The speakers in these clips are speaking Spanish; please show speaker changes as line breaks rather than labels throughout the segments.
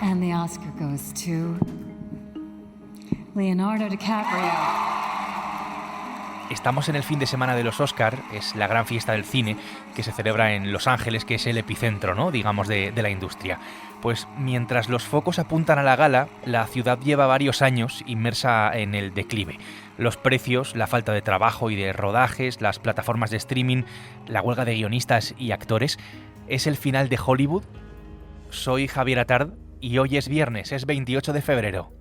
And the Oscar goes to Leonardo DiCaprio.
Estamos en el fin de semana de los Oscar, es la gran fiesta del cine que se celebra en Los Ángeles, que es el epicentro, ¿no?, digamos, de la industria. Pues mientras los focos apuntan a la gala, la ciudad lleva varios años inmersa en el declive. Los precios, la falta de trabajo y de rodajes, las plataformas de streaming, la huelga de guionistas y actores. ¿Es el final de Hollywood? Soy Javier Atard y hoy es viernes, es 28 de febrero.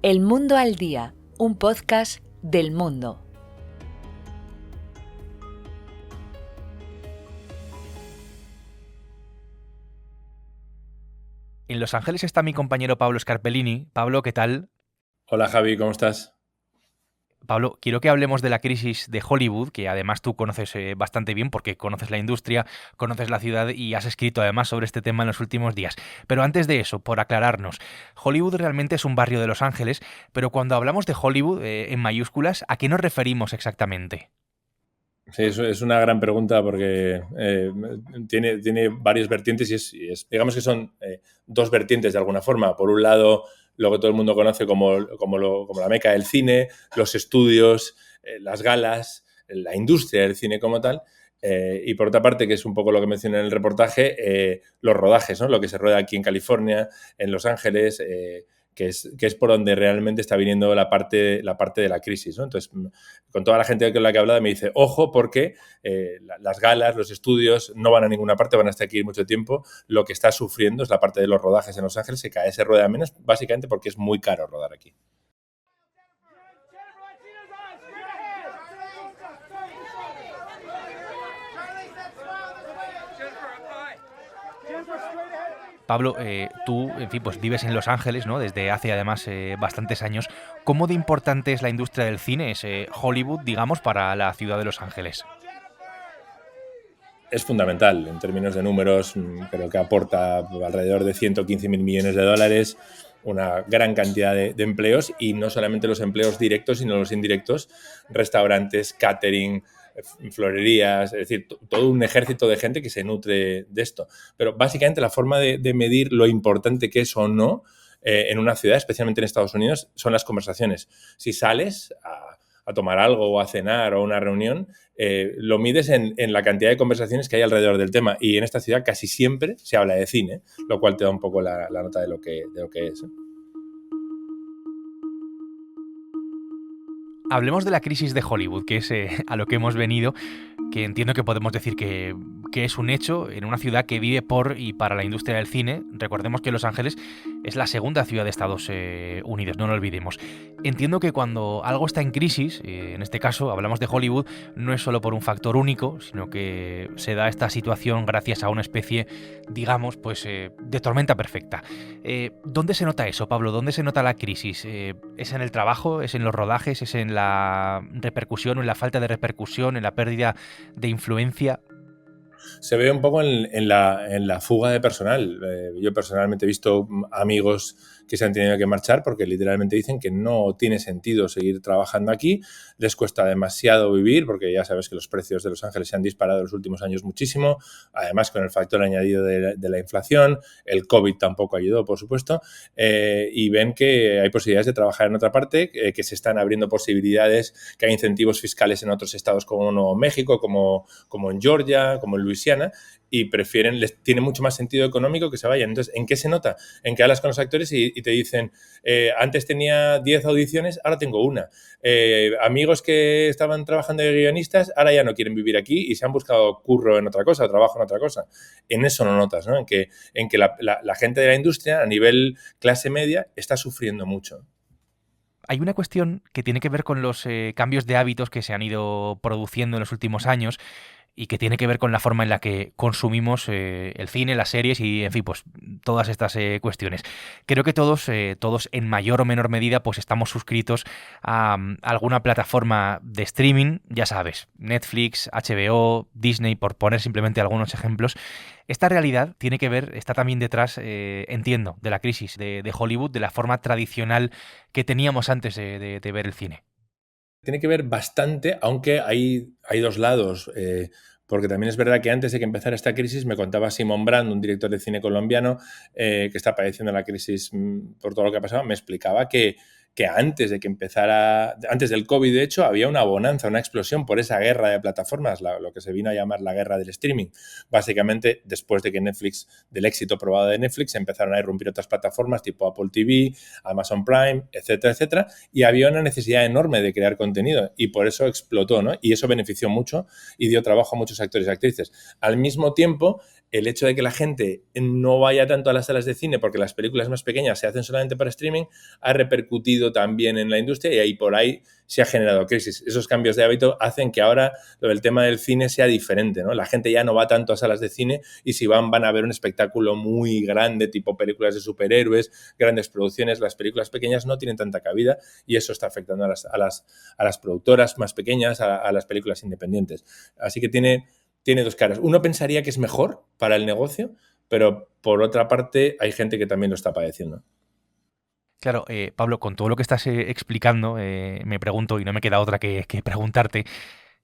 El Mundo al Día, un podcast del Mundo.
En Los Ángeles está mi compañero Pablo Scarpellini. Pablo, ¿qué tal?
Hola Javi, ¿cómo estás?
Pablo, quiero que hablemos de la crisis de Hollywood, que además tú conoces bastante bien porque conoces la industria, conoces la ciudad y has escrito además sobre este tema en los últimos días. Pero antes de eso, por aclararnos, Hollywood realmente es un barrio de Los Ángeles, pero cuando hablamos de Hollywood en mayúsculas, ¿a qué nos referimos exactamente?
Sí, es una gran pregunta porque tiene varias vertientes digamos que son dos vertientes de alguna forma. Por un lado, lo que todo el mundo conoce como la meca del cine, los estudios, las galas, la industria del cine como tal. Y por otra parte, que es un poco lo que mencioné en el reportaje, los rodajes, ¿no? Lo que se rueda aquí en California, en Los Ángeles, que es por donde realmente está viniendo la parte de la crisis, ¿no? Entonces, con toda la gente con la que he hablado me dice, ojo, porque las galas, los estudios no van a ninguna parte, van a estar aquí mucho tiempo. Lo que está sufriendo es la parte de los rodajes en Los Ángeles, que cada vez se rueda menos, básicamente porque es muy caro rodar aquí.
Pablo, tú, en fin, pues vives en Los Ángeles, ¿no?, desde hace además bastantes años. ¿Cómo de importante es la industria del cine, es Hollywood, digamos, para la ciudad de Los Ángeles?
Es fundamental en términos de números. Creo que aporta alrededor de 115.000 millones de dólares, una gran cantidad de empleos, y no solamente los empleos directos, sino los indirectos, restaurantes, catering, florerías, es decir, todo un ejército de gente que se nutre de esto. Pero básicamente la forma de medir lo importante que es o no en una ciudad, especialmente en Estados Unidos, son las conversaciones. Si sales a tomar algo o a cenar o a una reunión, lo mides en la cantidad de conversaciones que hay alrededor del tema, y en esta ciudad casi siempre se habla de cine, lo cual te da un poco la nota de lo que es.
Hablemos de la crisis de Hollywood, que es a lo que hemos venido, que entiendo que podemos decir que es un hecho en una ciudad que vive por y para la industria del cine. Recordemos que Los Ángeles es la segunda ciudad de Estados Unidos, no lo olvidemos. Entiendo que cuando algo está en crisis, en este caso hablamos de Hollywood, no es solo por un factor único, sino que se da esta situación gracias a una especie, digamos, pues de tormenta perfecta. ¿Dónde se nota eso, Pablo? ¿Dónde se nota la crisis? ¿Es en el trabajo? ¿Es en los rodajes? ¿Es en la repercusión o en la falta de repercusión? ¿En la pérdida de influencia?
Se ve un poco en la fuga de personal. Yo personalmente he visto amigos que se han tenido que marchar porque literalmente dicen que no tiene sentido seguir trabajando aquí, les cuesta demasiado vivir porque ya sabes que los precios de Los Ángeles se han disparado en los últimos años muchísimo, además con el factor añadido de la inflación, el COVID tampoco ayudó, por supuesto, y ven que hay posibilidades de trabajar en otra parte, que se están abriendo posibilidades, que hay incentivos fiscales en otros estados como Nuevo México, como en Georgia, como en Luisiana, y prefieren, les tiene mucho más sentido económico que se vayan. Entonces, ¿en qué se nota? En que hablas con los actores y te dicen, antes tenía 10 audiciones, ahora tengo una. Amigos que estaban trabajando de guionistas, ahora ya no quieren vivir aquí y se han buscado curro en otra cosa, trabajo en otra cosa. En eso lo notas, ¿no? En que la gente de la industria, a nivel clase media, está sufriendo mucho.
Hay una cuestión que tiene que ver con los cambios de hábitos que se han ido produciendo en los últimos años y que tiene que ver con la forma en la que consumimos el cine, las series y, en fin, pues todas estas cuestiones. Creo que todos en mayor o menor medida, pues estamos suscritos a alguna plataforma de streaming, ya sabes, Netflix, HBO, Disney, por poner simplemente algunos ejemplos. Esta realidad tiene que ver, está también detrás, entiendo, de la crisis de Hollywood, de la forma tradicional que teníamos antes de ver el cine.
Tiene que ver bastante, aunque hay dos lados. porque también es verdad que antes de que empezara esta crisis me contaba Simón Brand, un director de cine colombiano que está padeciendo la crisis por todo lo que ha pasado, me explicaba que antes de que empezara, antes del COVID, de hecho, había una bonanza, una explosión por esa guerra de plataformas, lo que se vino a llamar la guerra del streaming. Básicamente, después de que Netflix, del éxito probado de Netflix, empezaron a irrumpir otras plataformas tipo Apple TV, Amazon Prime, etcétera, etcétera, y había una necesidad enorme de crear contenido y por eso explotó, ¿no? Y eso benefició mucho y dio trabajo a muchos actores y actrices. Al mismo tiempo, el hecho de que la gente no vaya tanto a las salas de cine porque las películas más pequeñas se hacen solamente para streaming ha repercutido también en la industria y ahí por ahí se ha generado crisis. Esos cambios de hábito hacen que ahora lo del tema del cine sea diferente, ¿no? La gente ya no va tanto a salas de cine y si van a ver un espectáculo muy grande, tipo películas de superhéroes, grandes producciones. Las películas pequeñas no tienen tanta cabida y eso está afectando a las productoras más pequeñas, a las películas independientes. Así que tiene dos caras. Uno pensaría que es mejor para el negocio, pero por otra parte hay gente que también lo está padeciendo.
Claro, Pablo, con todo lo que estás explicando, me pregunto, y no me queda otra que preguntarte,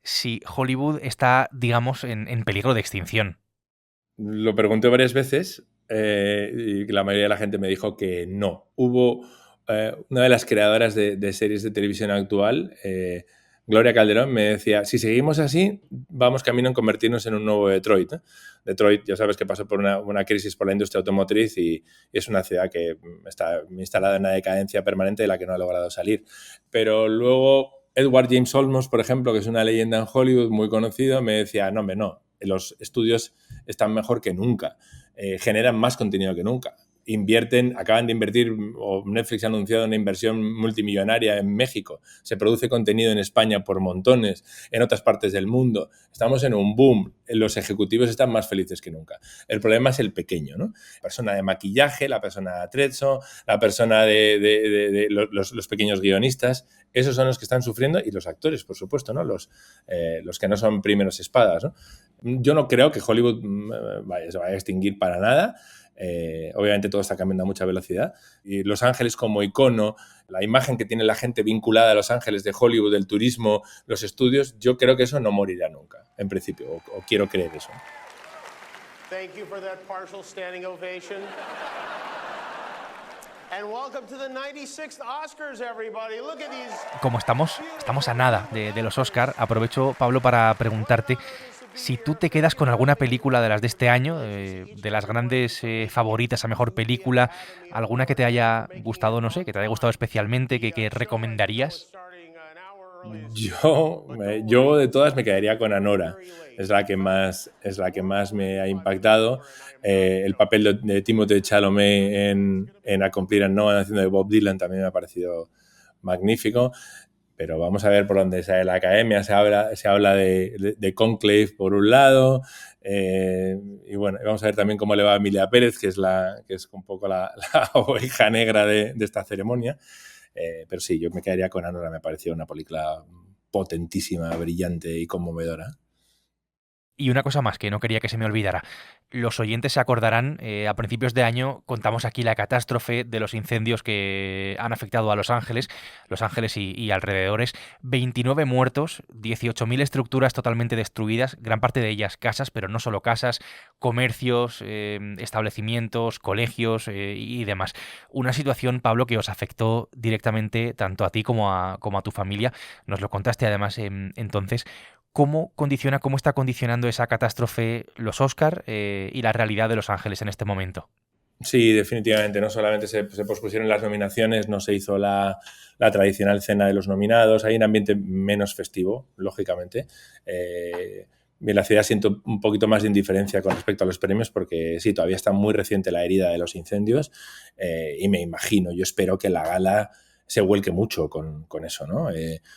si Hollywood está, digamos, en peligro de extinción.
Lo pregunté varias veces y la mayoría de la gente me dijo que no. Hubo una de las creadoras de series de televisión actual, Gloria Calderón, me decía, si seguimos así, vamos camino en convertirnos en un nuevo Detroit, ¿eh? Detroit, ya sabes que pasó por una crisis por la industria automotriz y es una ciudad que está instalada en una decadencia permanente de la que no ha logrado salir. Pero luego Edward James Olmos, por ejemplo, que es una leyenda en Hollywood muy conocido, me decía, no, hombre, no, los estudios están mejor que nunca, generan más contenido que nunca. Acaban de invertir, o Netflix ha anunciado una inversión multimillonaria en México, se produce contenido en España por montones, en otras partes del mundo, estamos en un boom, los ejecutivos están más felices que nunca. El problema es el pequeño, ¿no? La persona de maquillaje, la persona de atrezzo, la persona de los pequeños guionistas, esos son los que están sufriendo y los actores, por supuesto, ¿no? Los que no son primeros espadas, ¿no? Yo no creo que Hollywood se vaya a extinguir para nada. Obviamente todo está cambiando a mucha velocidad y Los Ángeles como icono, la imagen que tiene la gente vinculada a Los Ángeles de Hollywood, del turismo, los estudios, yo creo que eso no morirá nunca, en principio, o quiero creer eso.
Thank you for that partial standing ovation. And welcome to the 96th Oscars, everybody. Look at these.
Como estamos a nada de los Oscar, aprovecho, Pablo, para preguntarte si tú te quedas con alguna película de las de este año, de las grandes favoritas a mejor película, alguna que te haya gustado, no sé, que te haya gustado especialmente, que recomendarías.
Yo de todas me quedaría con Anora. Es la que más me ha impactado. El papel de Timothée Chalamet en A Complete Unknown, haciendo de Bob Dylan, también me ha parecido magnífico. Pero vamos a ver por dónde sale la academia. Se habla de Conclave por un lado. Y bueno, vamos a ver también cómo le va a Emilia Pérez, que es un poco la oveja negra de esta ceremonia. Pero sí, yo me quedaría con Anora. Me pareció una película potentísima, brillante y conmovedora.
Y una cosa más que no quería que se me olvidara. Los oyentes se acordarán, a principios de año contamos aquí la catástrofe de los incendios que han afectado a Los Ángeles y alrededores. 29 muertos, 18.000 estructuras totalmente destruidas, gran parte de ellas casas, pero no solo casas, comercios, establecimientos, colegios y demás. Una situación, Pablo, que os afectó directamente tanto a ti como a tu familia. Nos lo contaste además entonces. ¿Cómo está condicionando esa catástrofe los Oscar y la realidad de Los Ángeles en este momento?
Sí, definitivamente. No solamente se pospusieron las nominaciones, no se hizo la tradicional cena de los nominados. Hay un ambiente menos festivo, lógicamente. En la ciudad siento un poquito más de indiferencia con respecto a los premios porque sí, todavía está muy reciente la herida de los incendios y me imagino, yo espero que la gala se vuelque mucho con eso, ¿no?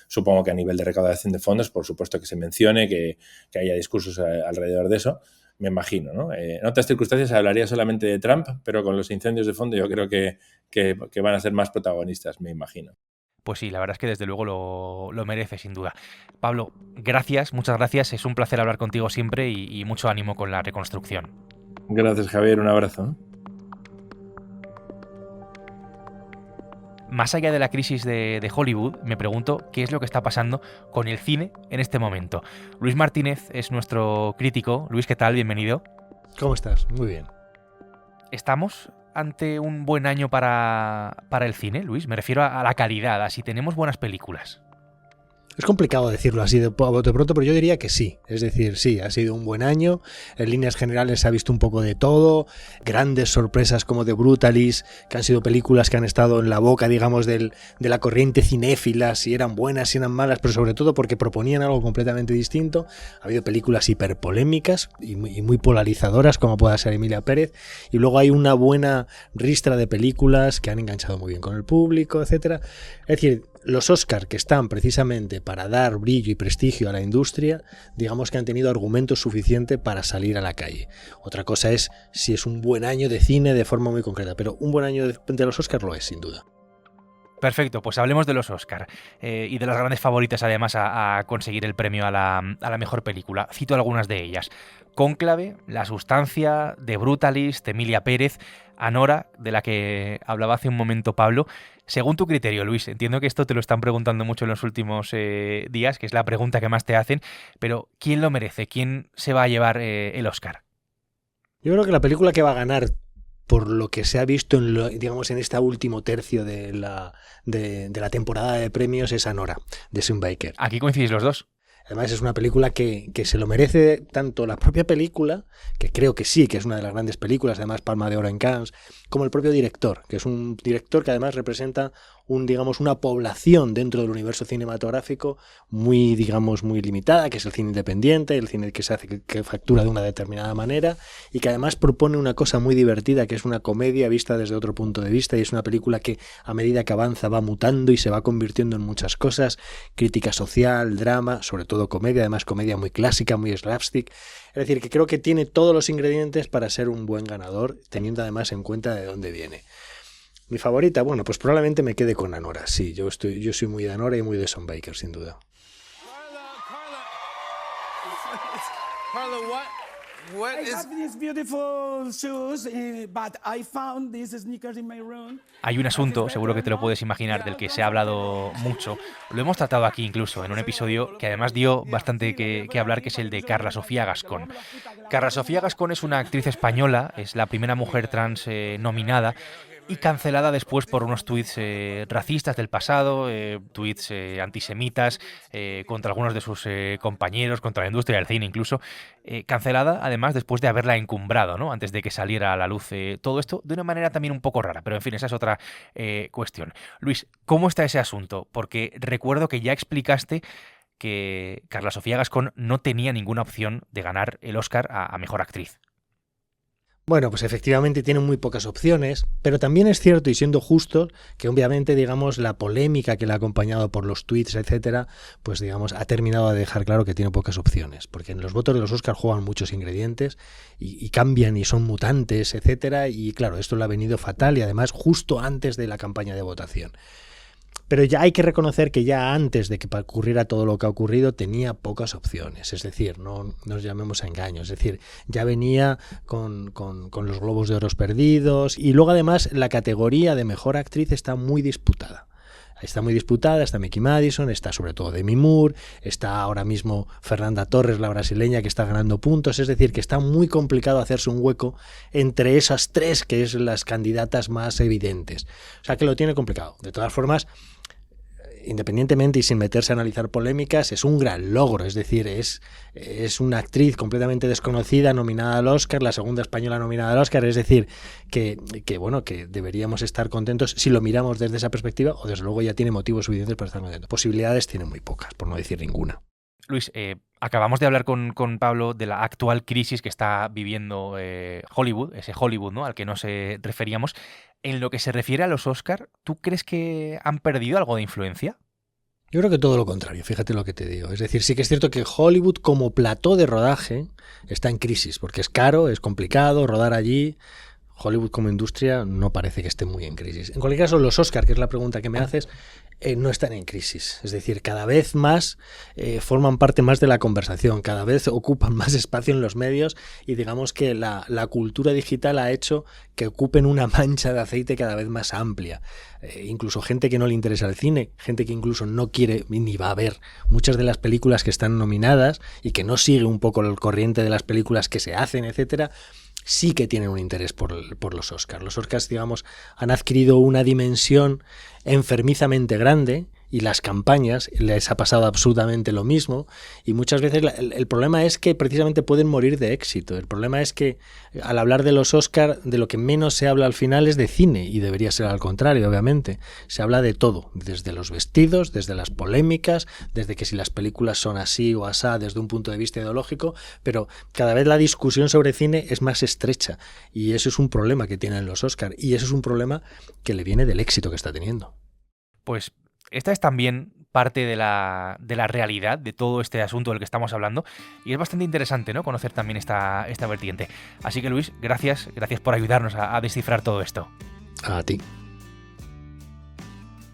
Supongo que a nivel de recaudación de fondos, por supuesto que se mencione, que haya discursos alrededor de eso, me imagino, ¿no? En otras circunstancias se hablaría solamente de Trump, pero con los incendios de fondo yo creo que van a ser más protagonistas, me imagino.
Pues sí, la verdad es que desde luego lo merece, sin duda. Pablo, gracias, muchas gracias, es un placer hablar contigo siempre y mucho ánimo con la reconstrucción.
Gracias, Javier, un abrazo.
Más allá de la crisis de Hollywood, me pregunto qué es lo que está pasando con el cine en este momento. Luis Martínez es nuestro crítico. Luis, ¿qué tal? Bienvenido.
¿Cómo estás? Muy bien.
¿Estamos ante un buen año para el cine, Luis? Me refiero a la calidad, a si tenemos buenas películas.
Es complicado decirlo así de pronto, pero yo diría que sí. Es decir, sí, ha sido un buen año. En líneas generales se ha visto un poco de todo. Grandes sorpresas como The Brutalist, que han sido películas que han estado en la boca, digamos, de la corriente cinéfila, si eran buenas, si eran malas, pero sobre todo porque proponían algo completamente distinto. Ha habido películas hiperpolémicas y muy polarizadoras, como pueda ser Emilia Pérez. Y luego hay una buena ristra de películas que han enganchado muy bien con el público, etcétera. Es decir, los Oscar, que están precisamente para dar brillo y prestigio a la industria, digamos que han tenido argumentos suficientes para salir a la calle. Otra cosa es si es un buen año de cine de forma muy concreta, pero un buen año de los Oscar lo es, sin duda.
Perfecto, pues hablemos de los Oscar y de las grandes favoritas además a conseguir el premio a la mejor película. Cito algunas de ellas. Cónclave, La Sustancia, The Brutalist, Emilia Pérez, Anora, de la que hablaba hace un momento Pablo. Según tu criterio, Luis, entiendo que esto te lo están preguntando mucho en los últimos días, que es la pregunta que más te hacen, pero ¿quién lo merece? ¿Quién se va a llevar el Oscar?
Yo creo que la película que va a ganar, por lo que se ha visto en este último tercio de la temporada de premios, es Anora, de Sean Baker.
Aquí coincidís los dos.
Además es una película que se lo merece tanto la propia película, que creo que sí, que es una de las grandes películas, además Palma de Oro en Cannes, como el propio director, que es un director que además representa una población dentro del universo cinematográfico muy limitada, que es el cine independiente, el cine que se hace, que factura de una determinada manera, y que además propone una cosa muy divertida, que es una comedia vista desde otro punto de vista, y es una película que a medida que avanza va mutando y se va convirtiendo en muchas cosas: crítica social, drama, sobre todo comedia, además comedia muy clásica, muy slapstick. Es decir, que creo que tiene todos los ingredientes para ser un buen ganador, teniendo además en cuenta de dónde viene. Mi favorita, bueno, pues probablemente me quede con Anora. Sí, yo soy muy de Anora y muy de Sean Baker, sin duda.
Carla, what
I have these beautiful shoes, but I found these sneakers in my room.
Hay un asunto, seguro que te lo puedes imaginar, del que se ha hablado mucho. Lo hemos tratado aquí incluso, en un episodio que además dio bastante que hablar, que es el de Carla Sofía Gascón. Carla Sofía Gascón es una actriz española, es la primera mujer trans nominada, y cancelada después por unos tuits racistas del pasado, tuits antisemitas contra algunos de sus compañeros, contra la industria del cine incluso. Cancelada además después de haberla encumbrado, ¿no? Antes de que saliera a la luz todo esto, de una manera también un poco rara, pero en fin, esa es otra cuestión. Luis, ¿cómo está ese asunto? Porque recuerdo que ya explicaste que Carla Sofía Gascón no tenía ninguna opción de ganar el Oscar a Mejor Actriz.
Bueno, pues efectivamente tienen muy pocas opciones, pero también es cierto, y siendo justos, que obviamente, digamos, la polémica que le ha acompañado por los tweets, etcétera, pues digamos, ha terminado de dejar claro que tiene pocas opciones, porque en los votos de los Oscar juegan muchos ingredientes y cambian y son mutantes, etcétera, y claro, esto le ha venido fatal y además justo antes de la campaña de votación. Pero ya hay que reconocer que ya antes de que ocurriera todo lo que ha ocurrido tenía pocas opciones, es decir, no nos llamemos a engaños, es decir, ya venía con los Globos de Oro perdidos, y luego además la categoría de Mejor Actriz está muy disputada. Está Mickey Madison, está sobre todo Demi Moore, está ahora mismo Fernanda Torres, la brasileña, que está ganando puntos, es decir, que está muy complicado hacerse un hueco entre esas tres, que es las candidatas más evidentes. O sea que lo tiene complicado. De todas formas, independientemente y sin meterse a analizar polémicas, es un gran logro, es decir, es una actriz completamente desconocida nominada al Oscar, la segunda española nominada al Oscar, es decir, que deberíamos estar contentos si lo miramos desde esa perspectiva, o desde luego ya tiene motivos suficientes para estar contentos. Posibilidades tiene muy pocas, por no decir ninguna.
Luis, acabamos de hablar con Pablo de la actual crisis que está viviendo Hollywood, ese Hollywood, ¿no?, al que nos referíamos. En lo que se refiere a los Oscar, ¿tú crees que han perdido algo de influencia?
Yo creo que todo lo contrario, fíjate lo que te digo. Es decir, sí que es cierto que Hollywood como plató de rodaje está en crisis, porque es caro, es complicado rodar allí. Hollywood como industria no parece que esté muy en crisis. En cualquier caso, los Oscar, que es la pregunta que me haces, no están en crisis. Es decir, cada vez más forman parte más de la conversación, cada vez ocupan más espacio en los medios y digamos que la cultura digital ha hecho que ocupen una mancha de aceite cada vez más amplia. Incluso gente que no le interesa el cine, gente que incluso no quiere ni va a ver muchas de las películas que están nominadas y que no sigue un poco el corriente de las películas que se hacen, etcétera, sí que tienen un interés por los Oscars. Los Oscars, digamos, han adquirido una dimensión enfermizamente grande y las campañas les ha pasado absolutamente lo mismo y muchas veces el problema es que precisamente pueden morir de éxito. El problema es que al hablar de los Oscar de lo que menos se habla al final es de cine y debería ser al contrario, obviamente. Se habla de todo, desde los vestidos, desde las polémicas, desde que si las películas son así o asá desde un punto de vista ideológico, pero cada vez la discusión sobre cine es más estrecha y eso es un problema que tienen los Oscar y eso es un problema que le viene del éxito que está teniendo.
Pues esta es también parte de la realidad de todo este asunto del que estamos hablando y es bastante interesante, ¿no?, conocer también esta vertiente. Así que, Luis, gracias por ayudarnos a descifrar todo esto.
A ti.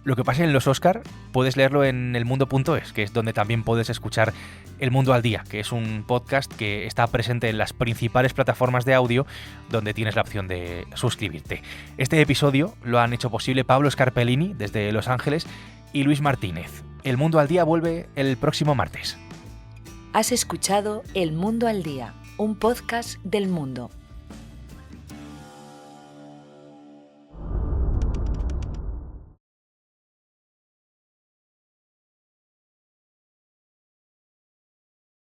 Lo que pasa en los Oscar puedes leerlo en elmundo.es, que es donde también puedes escuchar El Mundo al Día, que es un podcast que está presente en las principales plataformas de audio donde tienes la opción de suscribirte. Este episodio lo han hecho posible Pablo Scarpellini desde Los Ángeles y Luis Martínez. El Mundo al Día vuelve el próximo martes.
Has escuchado El Mundo al Día, un podcast del Mundo.